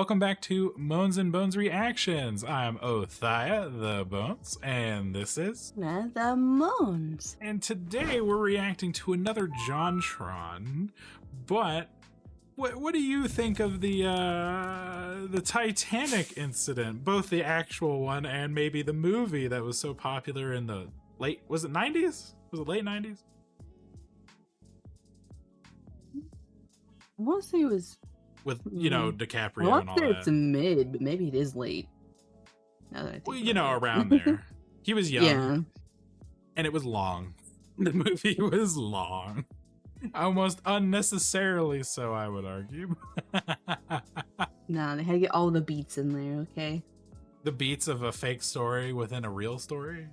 Welcome back to Moans and Bones Reactions. I'm Othaya the Bones, and this is The Moans. And today we're reacting to another JonTron. But what do you think of the Titanic incident? Both the actual one and maybe the movie that was so popular in the late 90s? Was it late 90s? I want to say it was With DiCaprio I want and to all say that. it's mid, but maybe it is late. Now that I think Well, around there. He was young. Yeah. And it was long. The movie was long. Almost unnecessarily so, I would argue. Nah, they had to get all the beats in there, okay? The beats of a fake story within a real story.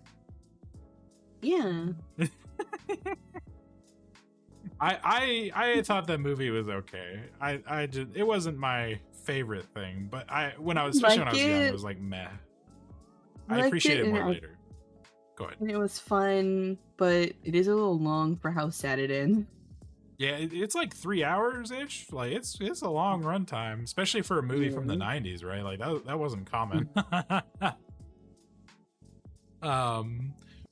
Yeah. I thought that movie was okay. It wasn't my favorite thing, but when I was young, it was like meh. I appreciate it more later. Go ahead. And it was fun, but it is a little long for how sad it ends. Yeah, it's like 3 hours ish. Like it's a long runtime, especially for a movie from the 90s, right? Like that wasn't common.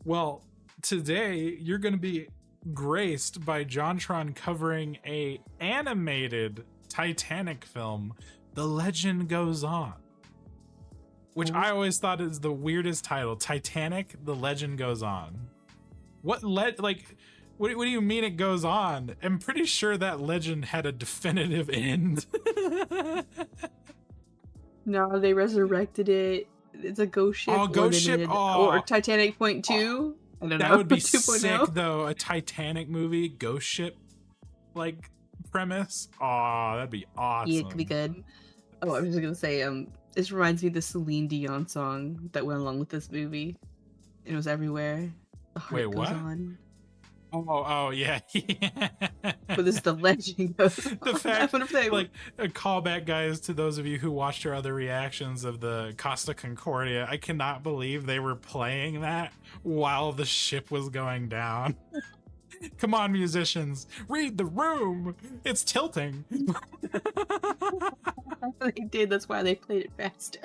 Well, today you're going to be graced by JonTron covering a animated Titanic film, The Legend Goes On, which I always thought is the weirdest title. Titanic, The Legend Goes On. What do you mean it goes on? I'm pretty sure that legend had a definitive end. No, they resurrected it. It's a ghost ship. Oh, ghost ship. Or Titanic Point 2. I don't know. That would be 2.0. sick, though. A Titanic movie, ghost ship, like, premise. Oh, that'd be awesome. Yeah, it could be good. Oh, I was just gonna say, this reminds me of the Celine Dion song that went along with this movie. It was everywhere. The heart Wait, goes what? On. Oh, yeah. But this is The Legend Goes On. The fact, like, a callback, guys, to those of you who watched our other reactions of the Costa Concordia. I cannot believe they were playing that while the ship was going down. Come on, musicians, read the room. It's tilting. They did. That's why they played it faster.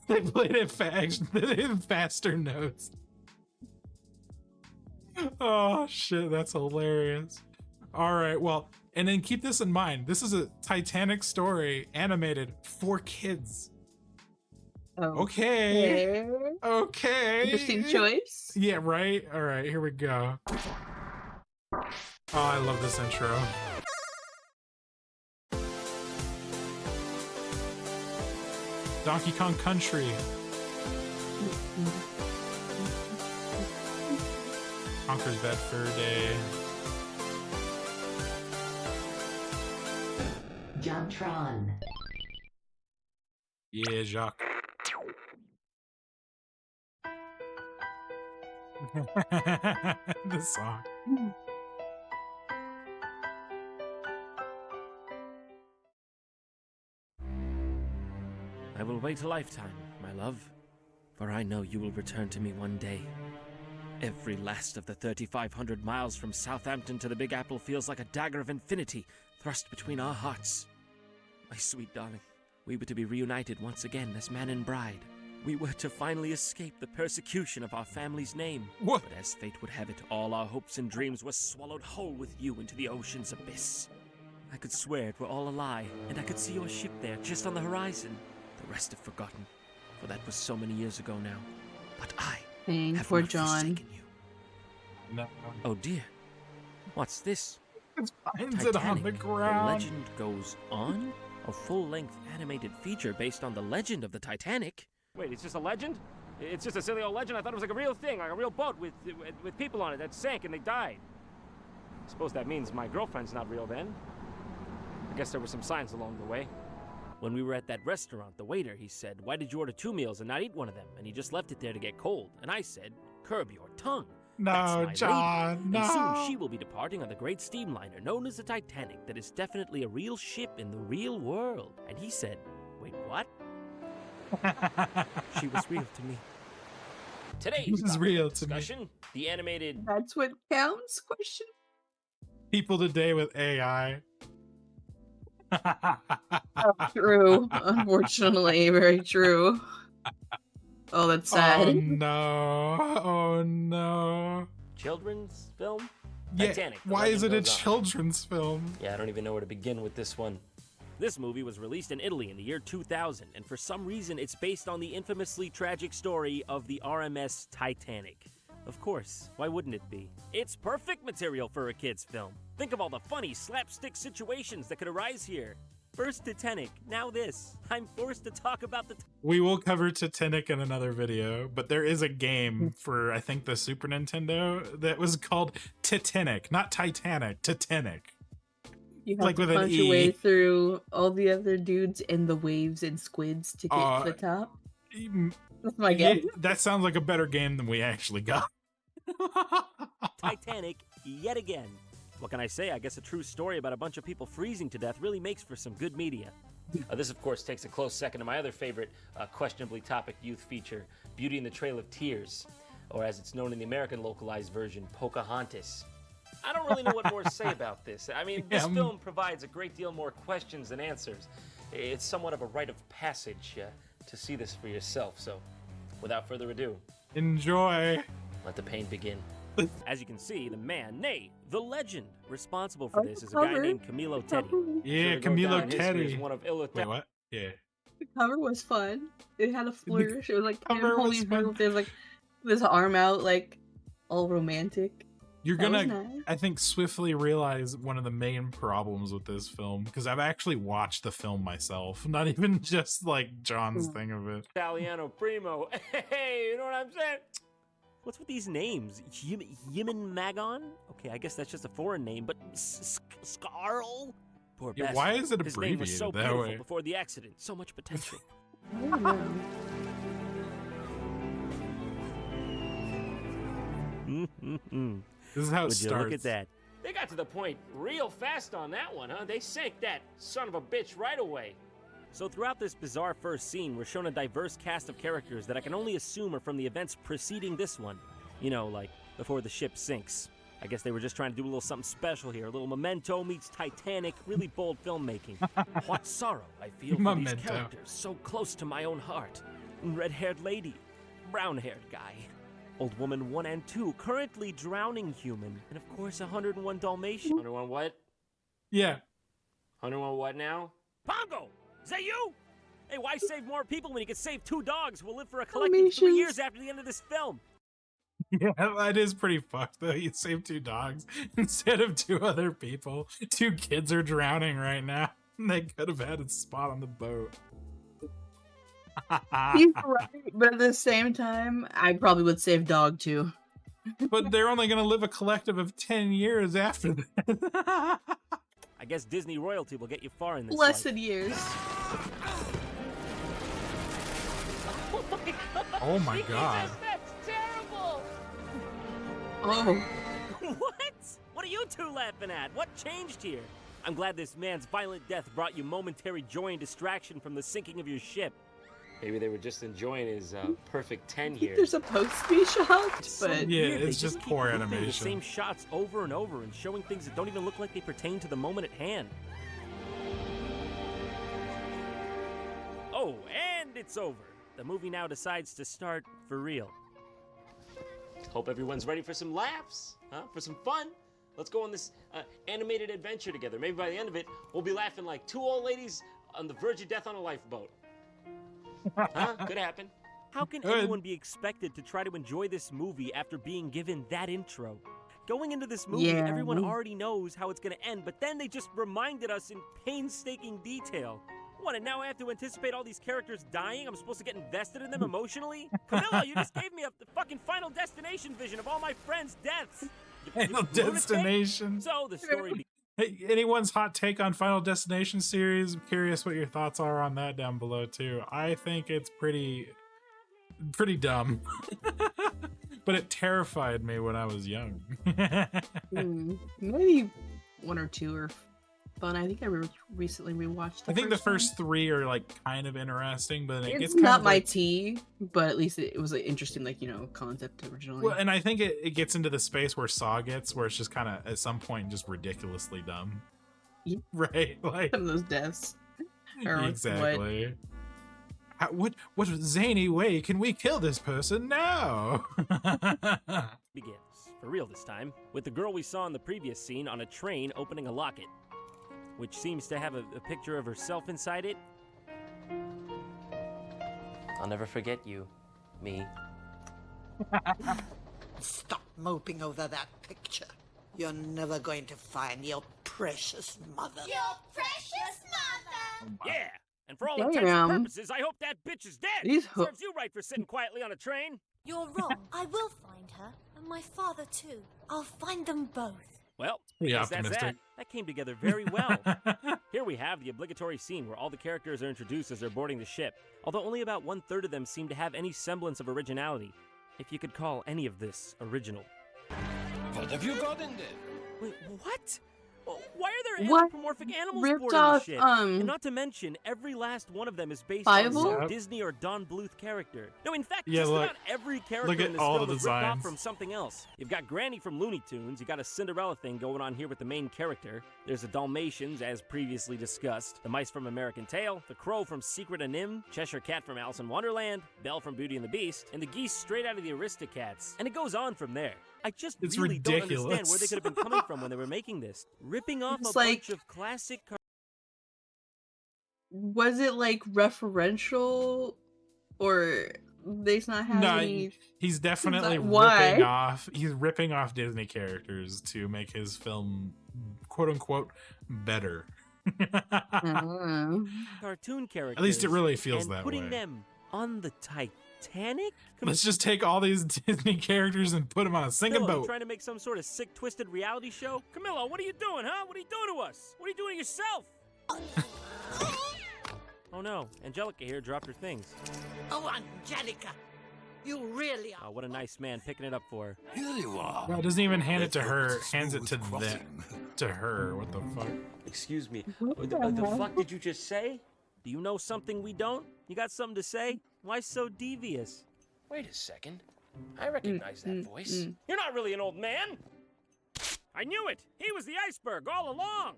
They played it faster notes. Oh shit, that's hilarious. All right, well, and then keep this in mind. This is a Titanic story animated for kids. Okay. Interesting choice. Yeah, right. All right, here we go. Oh, I love this intro. Donkey Kong Country. Conquers Bad Fur Day. JonTron. Yeah, Jacques. The song. I will wait a lifetime, my love, for I know you will return to me one day. Every last of the 3,500 miles from Southampton to the Big Apple feels like a dagger of infinity thrust between our hearts. My sweet darling, we were to be reunited once again as man and bride. We were to finally escape the persecution of our family's name. What? But as fate would have it, all our hopes and dreams were swallowed whole with you into the ocean's abyss. I could swear it were all a lie, and I could see your ship there just on the horizon. The rest have forgotten, for that was so many years ago now. But I have Poor not John. forsaken you. No. Oh dear. What's this? It finds it on the Titanic, ground. The Legend Goes On? A full-length animated feature based on the legend of the Titanic? Wait, it's just a legend? It's just a silly old legend? I thought it was like a real thing, like a real boat with people on it that sank and they died. I suppose that means my girlfriend's not real then. I guess there were some signs along the way. When we were at that restaurant, the waiter, he said, "Why did you order 2 meals and not eat one of them?" And he just left it there to get cold. And I said, "Curb your tongue. No, That's my John, lady." no. And soon she will be departing on the great steamliner known as the Titanic that is definitely a real ship in the real world. And he said, "Wait, what?" She was real to me. Today's This is topic real of to me. discussion, the animated That's what counts? Question. People today with AI. True. Unfortunately, very true. Oh, that's sad. Oh no. Oh no. Children's film? Yeah, Titanic. The why is it legend a goes on. children's film? Yeah, I don't even know where to begin with this one. This movie was released in Italy in the year 2000, and for some reason it's based on the infamously tragic story of the RMS Titanic. Of course, why wouldn't it be? It's perfect material for a kid's film. Think of all the funny slapstick situations that could arise here. First Titanic, now this. I'm forced to talk about the... We will cover Titanic in another video, but there is a game for, I think, the Super Nintendo that was called Titanic, not Titanic, Titanic. You have Like to with an punch your way E. through all the other dudes and the waves and squids to get to the top. That's my Yeah, guess. that sounds like a better game than we actually got. Titanic yet again. What can I say? I guess a true story about a bunch of people freezing to death really makes for some good media. This, of course, takes a close second to my other favorite questionably topic youth feature, Beauty and the Trail of Tears, or as it's known in the American localized version, Pocahontas. I don't really know what more to say about this. I mean, this film provides a great deal more questions than answers. It's somewhat of a rite of passage to see this for yourself, so without further ado, Enjoy. let the pain begin. As you can see, the man, nay, the legend, responsible for this is a guy named Camilo Teddy. Yeah, Sure to go down Camilo in history Teddy. as one of Wait, what? Yeah. The cover was fun. It had a flourish. It was like him cover was holding her fun. with his like this arm out, like all romantic. You're That was gonna, nice. I think, swiftly realize one of the main problems with this film, because I've actually watched the film myself, not even just like John's thing of it. Italiano primo. Hey, you know what I'm saying? What's with these names? Yimin Magon? Okay, I guess that's just a foreign name, but Scarl? Poor Yeah, bastard. why is it His name was so abbreviated that beautiful way? before the accident. So much potential. I don't know. This is how it Would you starts. look at that? They got to the point real fast on that one, huh? They sank that son of a bitch right away. So throughout this bizarre first scene, we're shown a diverse cast of characters that I can only assume are from the events preceding this one. You know, like before the ship sinks. I guess they were just trying to do a little something special here. A little Memento meets Titanic, really bold filmmaking. What sorrow I feel for these Memento. characters, so close to my own heart. Red-haired lady, brown-haired guy. Old woman 1 and 2, currently drowning human. And of course, 101 Dalmatian. 101 what? Yeah. 101 what now? Pongo! Is that you? Hey, why save more people when you can save 2 dogs who will live for a collective 3 Dalmatians. years after the end of this film? Yeah, that is pretty fucked though. You save 2 dogs instead of 2 other people. 2 kids are drowning right now. They could have had a spot on the boat. He's right, but at the same time, I probably would save dog too. But they're only going to live a collective of 10 years after that. I guess Disney royalty will get you far in this Less life. than years. Oh my god. That's terrible! Oh, What? What are you 2 laughing at? What changed here? I'm glad this man's violent death brought you momentary joy and distraction from the sinking of your ship. Maybe they were just enjoying his perfect 10 I think here. they're supposed to be shocked, So but Yeah, weird, they it's just keep poor looping the animation. same shots over and over and showing things that don't even look like they pertain to the moment at hand. Oh, and it's over. The movie now decides to start for real. Hope everyone's ready for some laughs, huh? For some fun. Let's go on this animated adventure together. Maybe by the end of it, we'll be laughing like 2 old ladies on the verge of death on a lifeboat. Huh? Could happen. How can Good. anyone be expected to try to enjoy this movie after being given that intro? Going into this movie, Yeah, everyone we- already knows how it's going to end, but then they just reminded us in painstaking detail. What, and now I have to anticipate all these characters dying? I'm supposed to get invested in them emotionally? Camilla, you just gave me a fucking Final Destination vision of all my friends' deaths. You Final lunatic? Destination. So the story Hey, anyone's hot take on Final Destination series? I'm curious what your thoughts are on that down below too. I think it's pretty dumb. But it terrified me when I was young. maybe 1 or 2 are fun. I think I recently rewatched. I think the one. first 3 are like kind of interesting, but then it It's gets kind not of my like, tea, but at least it was an interesting, like, concept originally. well, and I think it gets into the space where Saw gets, where it's just kind of at some point just ridiculously dumb. Right, like Some of those deaths. Or what? exactly. What zany way can we kill this person now? Begins, for real this time, with the girl we saw in the previous scene on a train opening a locket, which seems to have a picture of herself inside it. I'll never forget you, me. Stop moping over that picture. You're never going to find your precious mother. Your precious mother! Yeah! And for all intents and Damn. purposes, I hope that bitch is dead! He's Serves you right for sitting quietly on a train! You're wrong. I will find her, and my father too. I'll find them both. Well, Pretty guess that's optimistic. that came together very well. Here we have the obligatory scene where all the characters are introduced as they're boarding the ship, although only about 1/3 of them seem to have any semblance of originality, if you could call any of this original. What have you got in there? Wait, what? Why are there What? anthropomorphic animals Ripped boarding off, the ship? And not to mention, every last one of them is based on Bible? some Yep. Disney or Don Bluth character. No, in fact, Yeah, just look. about every character Look at in this all film the is ripped off designs. from something else. You've got Granny from Looney Tunes, you got a Cinderella thing going on here with the main character. There's the Dalmatians, as previously discussed, the mice from American Tail, the crow from Secret of Nim, Cheshire Cat from Alice in Wonderland, Belle from Beauty and the Beast, and the geese straight out of the Aristocats. And it goes on from there. I just It's really don't understand ridiculous. where they could have been coming from when they were making this. Ripping off It's a like- bunch of classic Was it like referential, or they not have No, any? he's definitely Why? ripping off. He's ripping off Disney characters to make his film, quote unquote, better. I don't know. cartoon characters. At least it really feels and that putting way. them on the Titanic? Let's just take all these Disney characters and put them on a sinking Camilla, you boat. trying to make some sort of sick, twisted reality show? Camilla, what are you doing, huh? What are you doing to us? What are you doing to yourself? Oh no, Angelica here dropped her things. Oh, Angelica, you really are. Oh, what a nice man picking it up for her. Here you are. No, it doesn't even hand it to Let's her. hope it's a Hands it to smooth them. crossing. To her. What the fuck? Excuse me. What The fuck did you just say? Do you know something we don't? You got something to say? Why so devious? Wait a second. I recognize that voice. You're not really an old man! I knew it! He was the iceberg all along!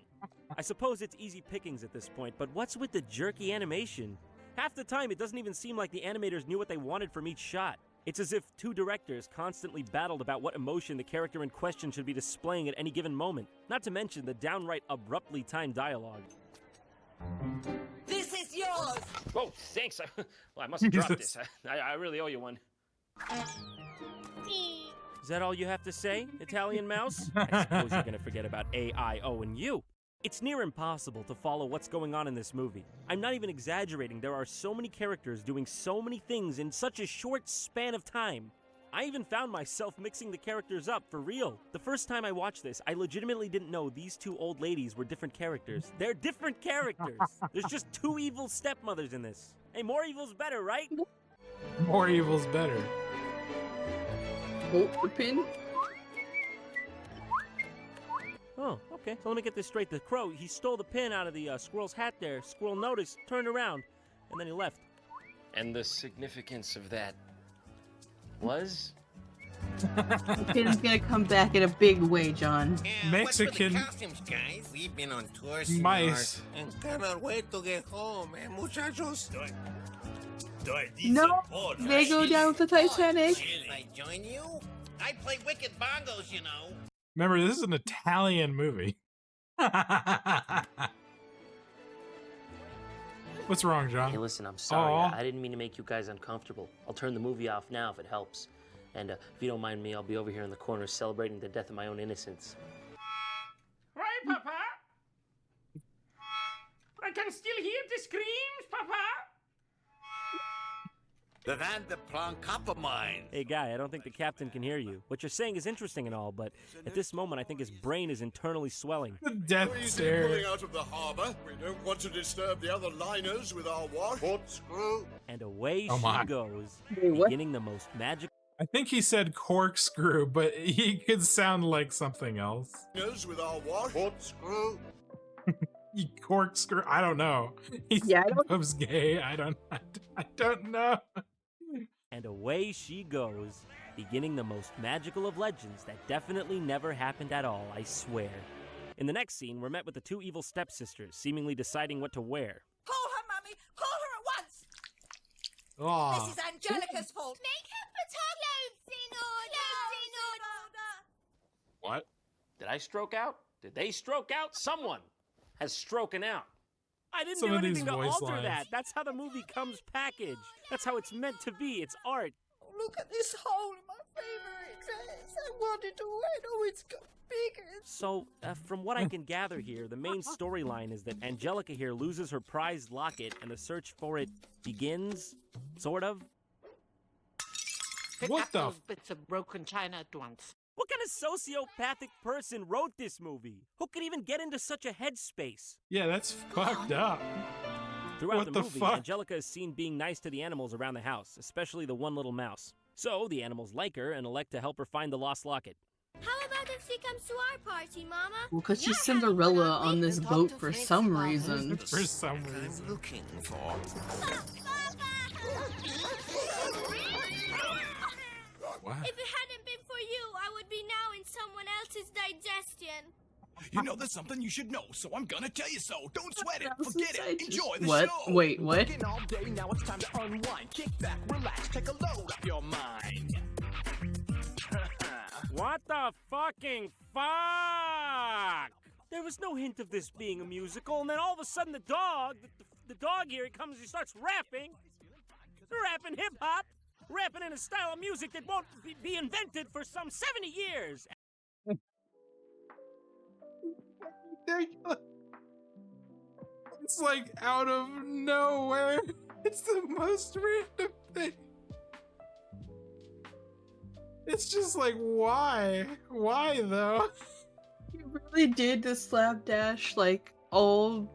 I suppose it's easy pickings at this point, but what's with the jerky animation? Half the time, it doesn't even seem like the animators knew what they wanted from each shot. It's as if two directors constantly battled about what emotion the character in question should be displaying at any given moment, not to mention the downright abruptly timed dialogue. This is yours. Whoa, thanks. Well, I must have dropped Jesus. this. I really owe you one. Is that all you have to say, Italian mouse? I suppose you're gonna forget about A, I, O, and U. It's near impossible to follow what's going on in this movie. I'm not even exaggerating. There are so many characters doing so many things in such a short span of time. I even found myself mixing the characters up for real. The first time I watched this, I legitimately didn't know these two old ladies were different characters. They're different characters. There's just two evil stepmothers in this. Hey, more evil's better, right? More evil's better. Bolt the pin. Oh, okay. So let me get this straight. The crow, he stole the pin out of the squirrel's hat there. Squirrel noticed, turned around, and then he left. And the significance of that was? The pin's gonna come back in a big way, John. Mexican costumes, guys. We've been on tours mice. and cannot wait to get home, muchachos. No, they go down with the Titanic. If I join you, I play wicked bongos, you know. Remember, this is an Italian movie. What's wrong, John? Hey, listen, I'm sorry. Aw. I didn't mean to make you guys uncomfortable. I'll turn the movie off now if it helps. And if you don't mind me, I'll be over here in the corner celebrating the death of my own innocence. Right, Papa? I can still hear the screams, Papa. The Van de Plan copper mine. Hey, guy, I don't think the captain can hear you. What you're saying is interesting and all, but at this moment, I think his brain is internally swelling. The death stare. out of the harbor. We don't want to disturb the other liners with our wash. Port screw. And away Oh she my. goes, Wait, what? beginning the most magical. I think he said corkscrew, but he could sound like something else. With our wash. Port screw. Corkscrew. I don't know. He Yeah, I don't- was gay. I don't know. And away she goes, beginning the most magical of legends that definitely never happened at all, I swear. In the next scene, we're met with the two evil stepsisters, seemingly deciding what to wear. Call her, Mummy! Call her at once! Oh. This is Angelica's fault! Make her put her clothes in order! What? Did I stroke out? Did they stroke out? Someone has stroken out. I didn't Some do of these anything to voice alter lines. that. That's how the movie comes packaged. That's how it's meant to be. It's art. Look at this hole in my favorite dress. I wanted to wear it. Oh, it's got bigger. So, from what I can gather here, the main storyline is that Angelica here loses her prized locket and the search for it begins, sort of. Pick What up the those bits of broken china at once. What kind of sociopathic person wrote this movie? Who could even get into such a headspace? Yeah, that's fucked up. Throughout What the the movie, fuck? Angelica is seen being nice to the animals around the house, especially the one little mouse. So, the animals like her and elect to help her find the lost locket. How about if she comes to our party, Mama? Well, because she's You're having one Cinderella on on me. this Talk boat to for Fancy some Mama. reason. For some reason. I'm looking for. What? If it hadn't been for you, I would be now in someone else's digestion. You know there's something you should know, so I'm gonna tell you so. Don't sweat it, Else's forget it, digest- enjoy the What? show. Wait, what? Working all day, now it's time to unwind. Kick back, relax, take a load off your mind. What the fucking fuck? There was no hint of this being a musical, and then all of a sudden the dog here, he comes, he starts rapping. Rapping hip-hop. Rapping in a style of music that won't be invented for some 70 years. It's like out of nowhere. It's the most random thing. It's just like, why? Why though? He really did the slapdash like all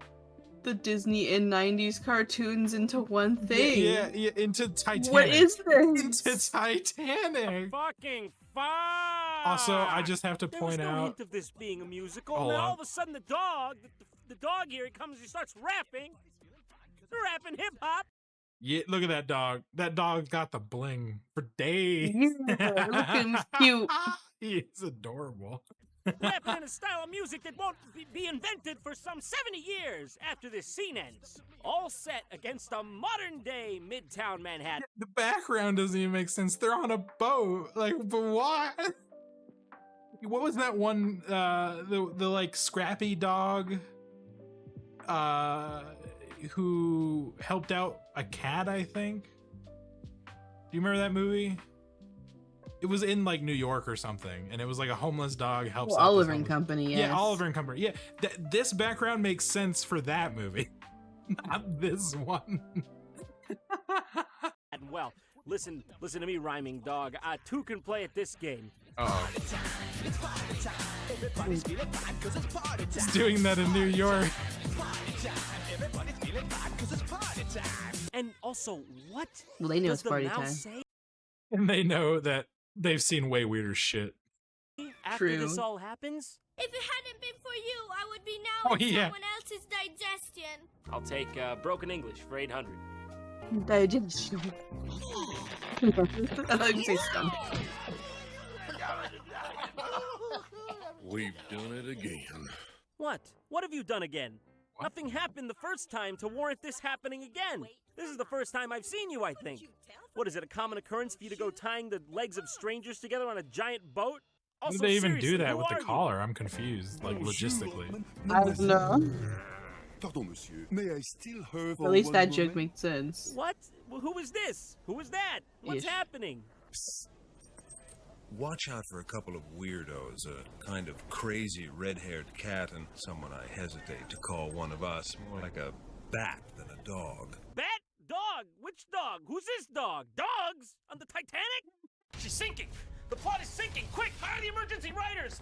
the Disney and 90s cartoons into one thing. Yeah, into Titanic. What is this? Into Titanic. Fucking fuck! Also, I just have to There was point no out. hint of this being a musical, Hold and then on. all of a sudden the dog here, he comes, he starts rapping. Rapping hip-hop. Yeah, look at that dog. That dog got the bling for days. Yeah, looking cute. He is adorable. Rapping in a style of music that won't be invented for some 70 years after this scene ends. All set against a modern-day Midtown Manhattan. The background doesn't even make sense. They're on a boat. Like, but why? What was that one? The like scrappy dog. Who helped out a cat? I think. Do you remember that movie? It was in like New York or something, and it was like a homeless dog helps. Well, out this Oliver and homeless- Company, yes. Yeah, Oliver and Company. Yeah, this background makes sense for that movie, not this one. And well, listen to me rhyming, dog. Two can play at this game. Oh. He's doing that in New York. And also, what Well, they know does it's party the mouse time. say And they know that they've seen way weirder shit. after True. this all happens? If it hadn't been for you, I would be now Oh, in yeah. someone else's digestion. I'll take broken English for 800. Digestion. I like to say stomach. We've done it again. What? What have you done again? Nothing happened the first time to warrant this happening again. This is the first time I've seen you, I think. What is it, a common occurrence for you to go tying the legs of strangers together on a giant boat? How Also, did they even do seriously, that who with the are you? collar? I'm confused, like logistically. I don't know. Pardon, monsieur. May I still have At least that joke makes sense. What? Well, who is this? Who is that? What's Ish. happening? Watch out for a couple of weirdos, a kind of crazy red-haired cat and someone I hesitate to call one of us, more like a bat than a dog. Bat? Dog? Which dog? Who's this dog? Dogs? On the Titanic? She's sinking! The plot is sinking! Quick, hire the emergency writers!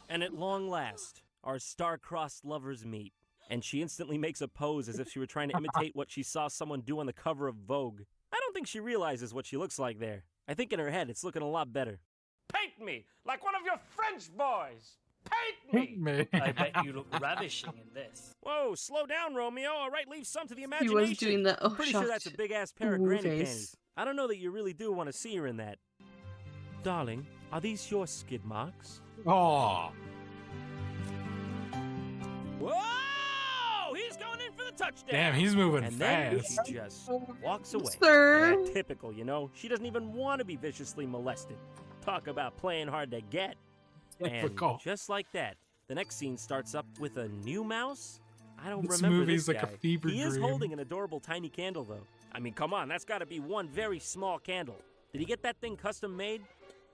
And at long last, our star-crossed lovers meet. And she instantly makes a pose as if she were trying to imitate what she saw someone do on the cover of Vogue. I don't think she realizes what she looks like there. I think in her head it's looking a lot better. Paint me like one of your French boys! Paint me! I bet you look ravishing in this. Whoa, slow down, Romeo. All right, leave some to the He imagination. was doing that. Oh, Pretty sure that's a shocked big-ass pair of ooh granny face. panties. I don't know that you really do want to see her in that. Darling, Are these your skid marks? Oh, Whoa! He's going in for the touchdown. damn, he's moving And then fast. he just walks away. Sir. Yeah, typical, you know. She doesn't even want to be viciously molested. Talk about playing hard to get. And Typical. just like that, the next scene starts up with a new mouse. I don't This remember movie's this like a guy. fever He is dream. holding an adorable tiny candle, though. I mean, come on, that's got to be one very small candle. Did he get that thing custom made?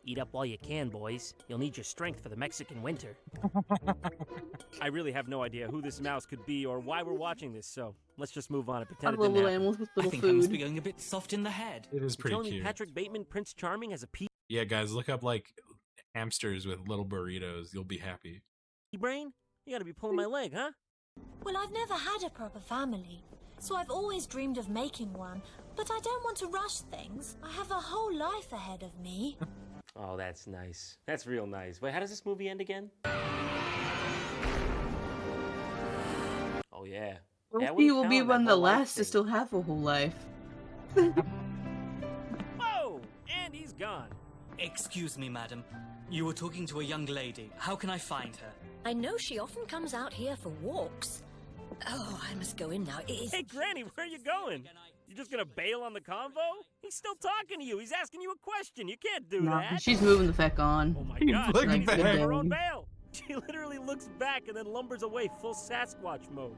Eat up while you can, boys. You'll need your strength for the Mexican winter. I really have no idea who this mouse could be or why we're watching this, so let's just move on and I pretend it love didn't little happen. animals with I little think I must be food. going a bit soft in the head. It is You're pretty telling me cute. Patrick Bateman, Prince Charming, has a pea Yeah, guys, look up like hamsters with little burritos. You'll be happy. brain? You gotta be pulling my leg, huh? Well, I've never had a proper family, so I've always dreamed of making one. But I don't want to rush things. I have a whole life ahead of me. Oh, that's nice. That's real nice. Wait, how does this movie end again? Oh, yeah. Well, Yeah, he will be that one of the whole life last to thing. still have a whole life. Whoa! And he's gone. Excuse me, madam. You were talking to a young lady. How can I find her? I know she often comes out here for walks. Oh, I must go in now. It is... Hey, Granny, where are you going? You just gonna bail on the convo? He's still talking to you. He's asking you a question. You can't do that. She's moving the feck on. Oh my He's God, looking Granny's going back. for her own bail. She literally looks back and then lumbers away full Sasquatch mode.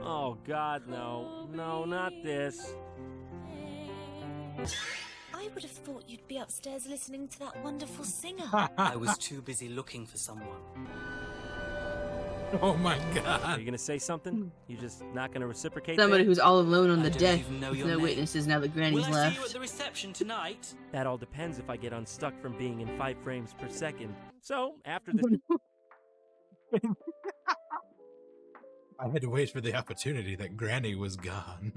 Oh God, no. No, not this. I would have thought you'd be upstairs listening to that wonderful singer. I was too busy looking for someone. Oh my Are God. you gonna say something? You just not gonna reciprocate Somebody that? who's all alone on I the don't deck even know with your no name. witnesses now that Will Granny's I see you at left. the reception tonight? That all depends if I get unstuck from being in 5 frames per second. So, after this I had to wait for the opportunity that Granny was gone.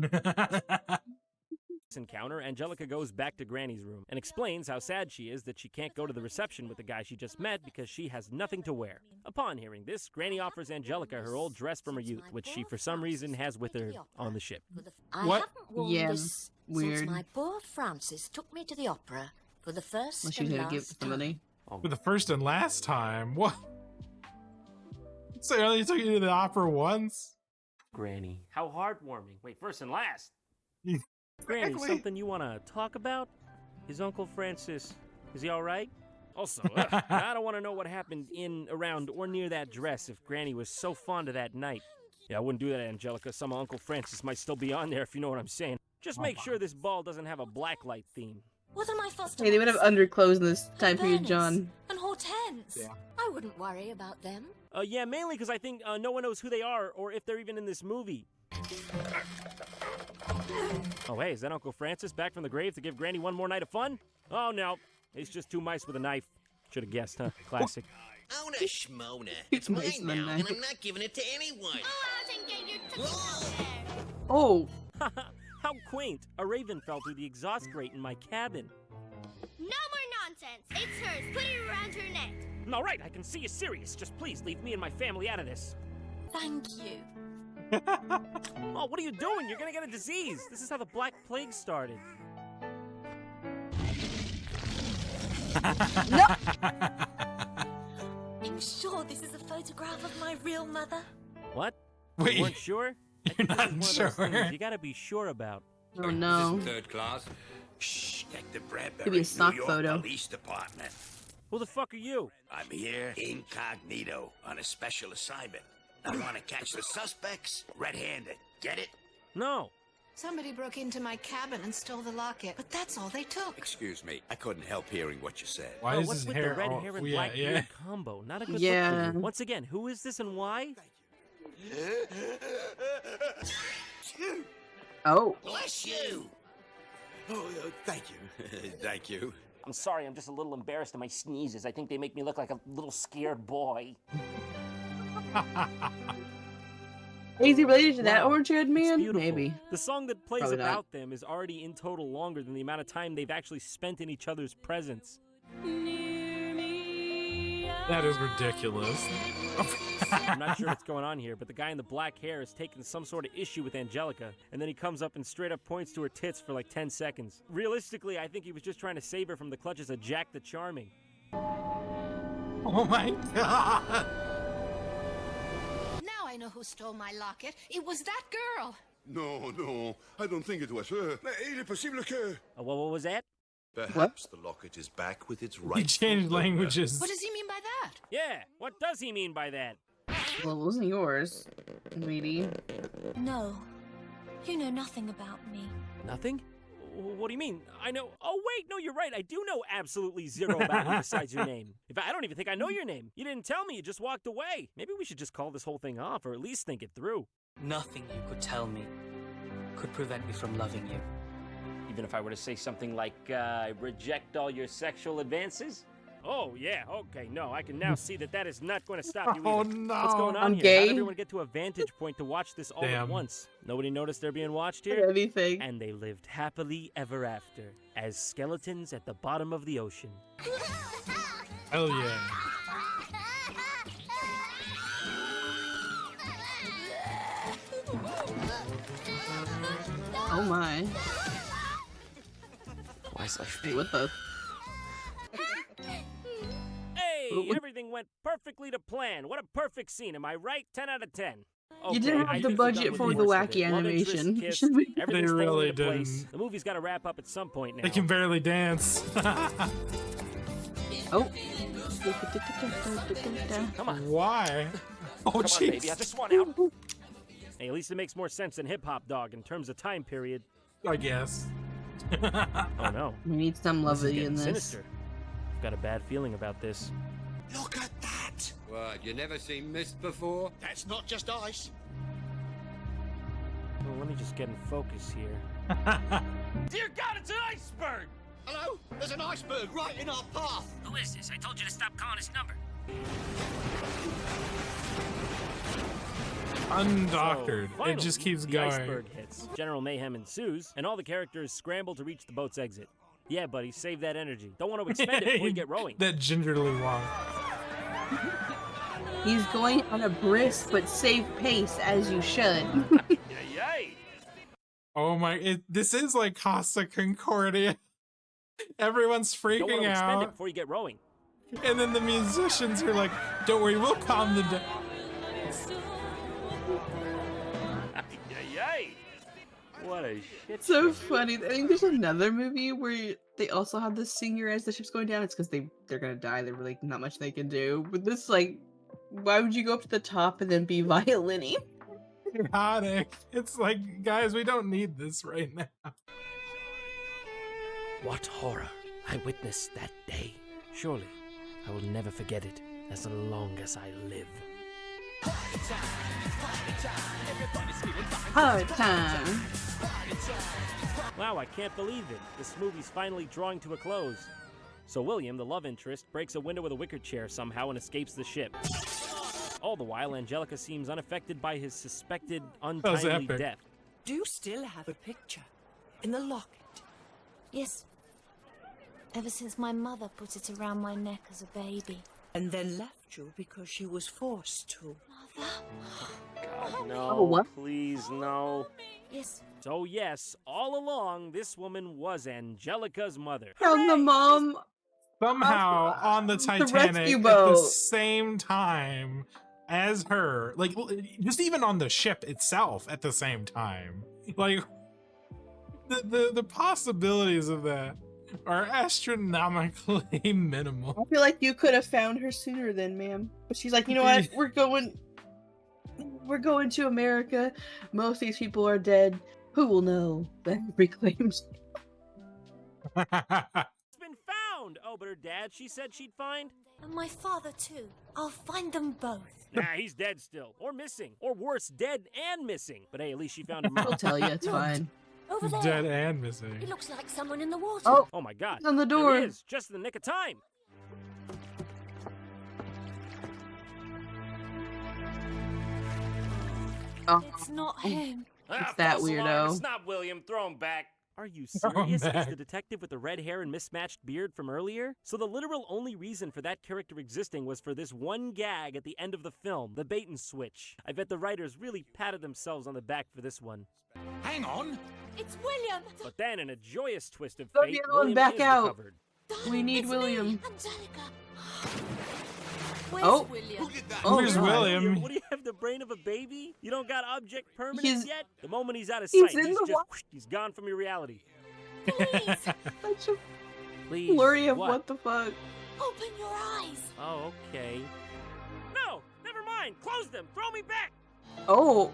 encounter, Angelica goes back to Granny's room and explains how sad she is that she can't go to the reception with the guy she just met because she has nothing to wear. Upon hearing this, Granny offers Angelica her old dress from her youth, which she for some reason has with her on the ship. I What? haven't worn Yeah, this weird. since my poor Francis took me to the opera for the first Unless she's and gonna give it last to somebody. For the first and last time. What? So they only took you to the opera once? Granny. How heartwarming. Wait, first and last. Granny, Exactly. something you want to talk about? Is Uncle Francis, is he all right? Also, I don't want to know what happened in, around, or near that dress if Granny was so fond of that night. Yeah, I wouldn't do that, Angelica. Some Uncle Francis might still be on there, if you know what I'm saying. Just make sure this ball doesn't have a blacklight theme. What am I foster Hey, they would have underclothes in this time period, Berners John. and Hortense. Yeah. I wouldn't worry about them. Yeah, mainly because I think no one knows who they are or if they're even in this movie. Oh, hey, is that Uncle Francis back from the grave to give Granny one more night of fun? Oh, no. It's just 2 mice with a knife. Should have guessed, huh? Classic. Owna schmona. It's It's mine nice, man, now, nice. and I'm not giving it to anyone. Oh, How quaint. A raven fell through the exhaust grate in my cabin. No more nonsense. It's hers. Put it around her neck. All right, I can see you're serious. Just please leave me and my family out of this. Thank you. Oh, what are you doing? You're gonna get a disease. This is how the Black Plague started. I'm sure this is a photograph of my real mother. What? Wait, You weren't sure? I you're think this not is one of those sure? things you gotta be sure about. oh no. Third class. Shh, Detective Bradbury, Could be a stock New York photo. Police Department. Who the fuck are you? I'm here incognito on a special assignment. I want to catch the suspects red-handed. Get it? No. Somebody broke into my cabin and stole the locket, but that's all they took. Excuse me, I couldn't help hearing what you said. Why Oh, is what's his with hair the red all- hair and yeah, black yeah. beard combo? Not a good Yeah. look for you. Once again, who is this and why? Oh. Bless you. Oh, thank you. Thank you. I'm sorry, I'm just a little embarrassed at my sneezes. I think they make me look like a little scared boy. Is he related to that Wow, orange-haired it's man? beautiful. Maybe. The song that plays Probably not. about them is already in total longer than the amount of time they've actually spent in each other's presence. That is ridiculous. I'm not sure what's going on here, but the guy in the black hair is taking some sort of issue with Angelica, and then he comes up and straight up points to her tits for like 10 seconds. Realistically, I think he was just trying to save her from the clutches of Jack the Charming. Oh my god! Now I know who stole my locket. It was that girl. No, I don't think it was her. Il est possible que... What was that? Perhaps the locket is back with its right. He changed languages. What does he mean by that? Yeah, what does he mean by that? Well, it wasn't yours, sweetie. No. You know nothing about me. Nothing? What do you mean? I know. Oh, wait, no, you're right. I do know absolutely zero about you besides your name. In fact, I don't even think I know your name. You didn't tell me. You just walked away. Maybe we should just call this whole thing off, or at least think it through. Nothing you could tell me could prevent me from loving you. Even if I were to say something like, I reject all your sexual advances? Oh, yeah, okay, no, I can now see that is not going to stop you either. Oh, no. What's going on I'm here? gay? How did everyone get to a vantage point to watch this all at once? Nobody noticed they're being watched here? Anything. And they lived happily ever after, as skeletons at the bottom of the ocean. Hell yeah. Oh my. Why is life Hey, what the? Hey, everything went perfectly to plan. What a perfect scene, am I right? 10 out of 10. You didn't have the budget for the wacky animation. They really didn't. The movie's got to wrap up at some point now. They can barely dance. Oh. Come on. Why? Oh, Come on, jeez. baby, I just want out. Hey, at least it makes more sense than Hip Hop Dog in terms of time period. I guess. Oh no. We need some This is lovely getting in this. sinister. I've got a bad feeling about this. Look at that! What, you never seen mist before? That's not just ice. Well, let me just get in focus here. Dear God, it's an iceberg! Hello? There's an iceberg right in our path. Who is this? I told you to stop calling his number. Undoctored. So, It just finally, keeps the going. Iceberg hits. General mayhem ensues, and all the characters scramble to reach the boat's exit. Yeah, buddy, save that energy. Don't want to expend it before you get rowing. That gingerly walk. He's going on a brisk but safe pace, as you should. Yay! Oh my! This is like Costa Concordia. Everyone's Don't want freaking to expend it out, before you get rowing. and then the musicians are like, "Don't worry, we'll calm them down." Yay! What a shit. So show. funny. I think there's another movie where they also have the singer as the ship's going down. It's because they're gonna die. There's really not much they can do. But this, like, why would you go up to the top and then be violin-y? Chaotic. It's like, guys, we don't need this right now. What horror I witnessed that day. Surely I will never forget it as long as I live. Hard time. Wow, I can't believe it. This movie's finally drawing to a close. So William, the love interest, breaks a window with a wicker chair somehow and escapes the ship. All the while, Angelica seems unaffected by his suspected untimely epic. death. Do you still have a picture in the locket? Yes. Ever since my mother put it around my neck as a baby. And then left you because she was forced to. God, no. Oh, what? Please, no. Yes. So yes, all along, this woman was Angelica's mother. Found the mom Somehow on the Titanic rescue at boat. the same time as her, like just even on the ship itself at the same time. Like the possibilities of that are astronomically minimal. I feel like you could have found her sooner then, ma'am. But she's like, you know what? We're going to America. Most of these people are dead. Who will know? That reclaims. It's been found! Oh, but her dad, she said she'd find? And my father too. I'll find them both. Nah, he's dead still. Or missing. Or worse, dead and missing. But hey, at least she found him. I'll tell you, it's fine. Over there. Dead and missing. It looks like someone in the water. Oh my god. on the There door. he is, just in the nick of time. Oh, It's not him. Ah, that false alarm. weirdo. It's not William. Throw him back. Are you serious? Oh, It's the detective with the red hair and mismatched beard from earlier? So the literal only reason for that character existing was for this one gag at the end of the film, the bait and switch. I bet the writers really patted themselves on the back for this one. Hang on. It's William. But then, in a joyous twist of Let fate, the other one William back is out. recovered. We need It's William. Me, Angelica. Where's Oh. William? Oh, Where's God. William? What do you have, the brain of a baby? You don't got object permanence He's- yet? The moment he's out of he's sight, in he's the just he's gone from your reality. Please, Such a Please. flurry of what the fuck. open your eyes. Oh, okay. No, never mind. Close them. Throw me back. Oh.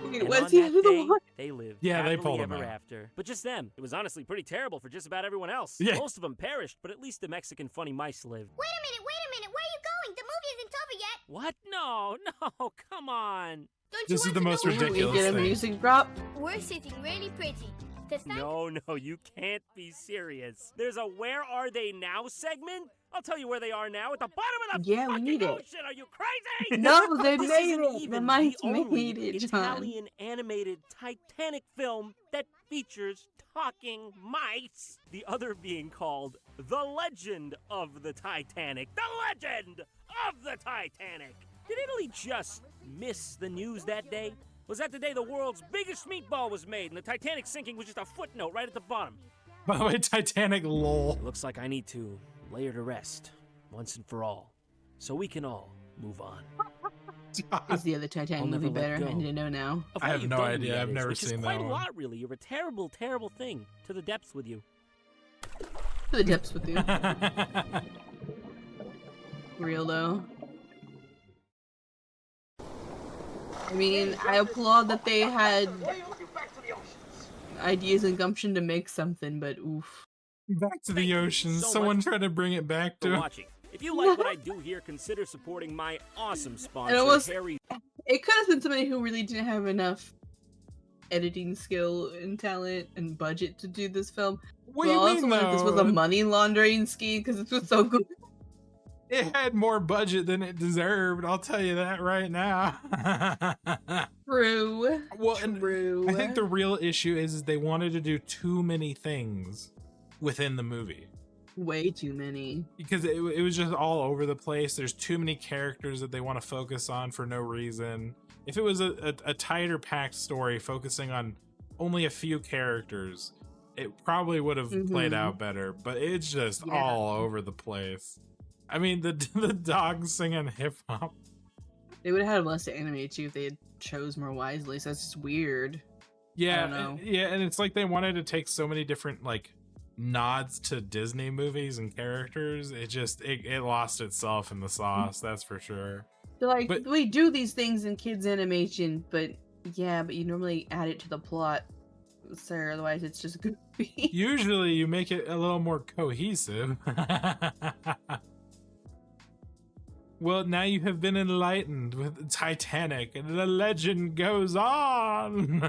Okay, And what's on the that end of the day, one? they lived Yeah, they happily pulled him ever out. after. But just them. It was honestly pretty terrible for just about everyone else. Yeah. Most of them perished, but at least the Mexican funny mice lived. Wait a minute. Where are you going? The movie isn't over yet. What? No, come on. Don't This you is the want most to know? We ridiculous get a thing. music drop. We're sitting really pretty. The sun No, you can't be serious. There's a Where Are They Now segment? I'll tell you where they are now, at the bottom of the Yeah, we fucking need it. ocean. Are you crazy? No, they This made isn't it. The even mice the only made it, John. Italian animated Titanic film that features talking mice. The other being called The Legend of the Titanic. The Legend of the Titanic. Did Italy just miss the news that day? Was that the day the world's biggest meatball was made and the Titanic sinking was just a footnote right at the bottom? By the way, Titanic lol. It looks like I need to lay her to rest once and for all, so we can all move on. Is the other Titanic I'll movie never let better? go. I need to know now. Of I what have you've no done to idea. me, that I've is, never which is seen quite that a one. lot, really. You're a terrible, terrible thing. To the depths with you. To the depths with you. Real though. I mean, I applaud that they had ideas and gumption to make something, but oof. Back to the ocean. so Someone much tried to bring it back For to. watching. If you like what I do here, consider supporting my awesome sponsor, was- Harry. It could have been somebody who really didn't have enough editing skill and talent and budget to do this film. What do But you also mean, wonder if this was a though? money laundering scheme because this was so good. It had more budget than it deserved. I'll tell you that right now. True. Well, and True. I think the real issue is they wanted to do too many things within the movie. Way too many. Because it was just all over the place. There's too many characters that they want to focus on for no reason. If it was a tighter packed story focusing on only a few characters, it probably would have played out better. But it's just all over the place. I mean, the dog singing hip hop. They would have had less to animate too if they had chose more wisely. So that's just weird. Yeah, I don't know. yeah, and it's like they wanted to take so many different like nods to Disney movies and characters. It lost itself in the sauce, that's for sure. They're like, But- we do these things in kids animation, but yeah, but you normally add it to the plot, sir. Otherwise, it's just goofy. Usually you make it a little more cohesive. Well, now you have been enlightened with Titanic, and the legend goes on.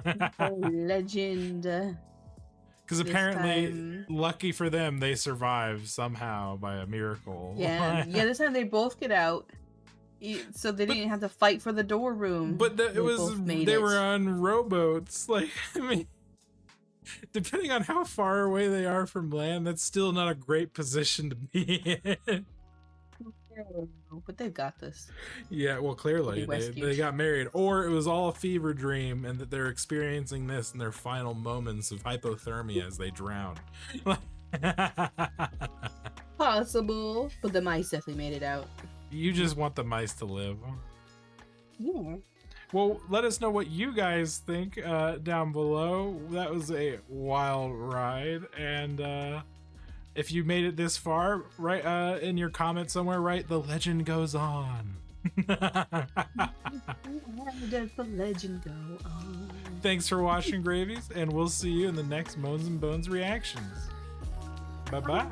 Legend. Because This apparently, time- lucky for them, they survived somehow by a miracle. Yeah, this time they both get out, so they didn't have to fight for the door room. But They both made they it. were on rowboats. Like, I mean, depending on how far away they are from land, that's still not a great position to be in. But they've got this. Yeah, well, clearly Be rescued. they got married, or it was all a fever dream, and that they're experiencing this in their final moments of hypothermia as they drown. Possible, but the mice definitely made it out. You just want the mice to live. Yeah. Well, let us know what you guys think down below. That was a wild ride, and if you made it this far, write in your comments somewhere, write "The legend goes on." Does the legend go on? Thanks for watching, Gravies, and we'll see you in the next Moans and Bones reactions. Bye bye.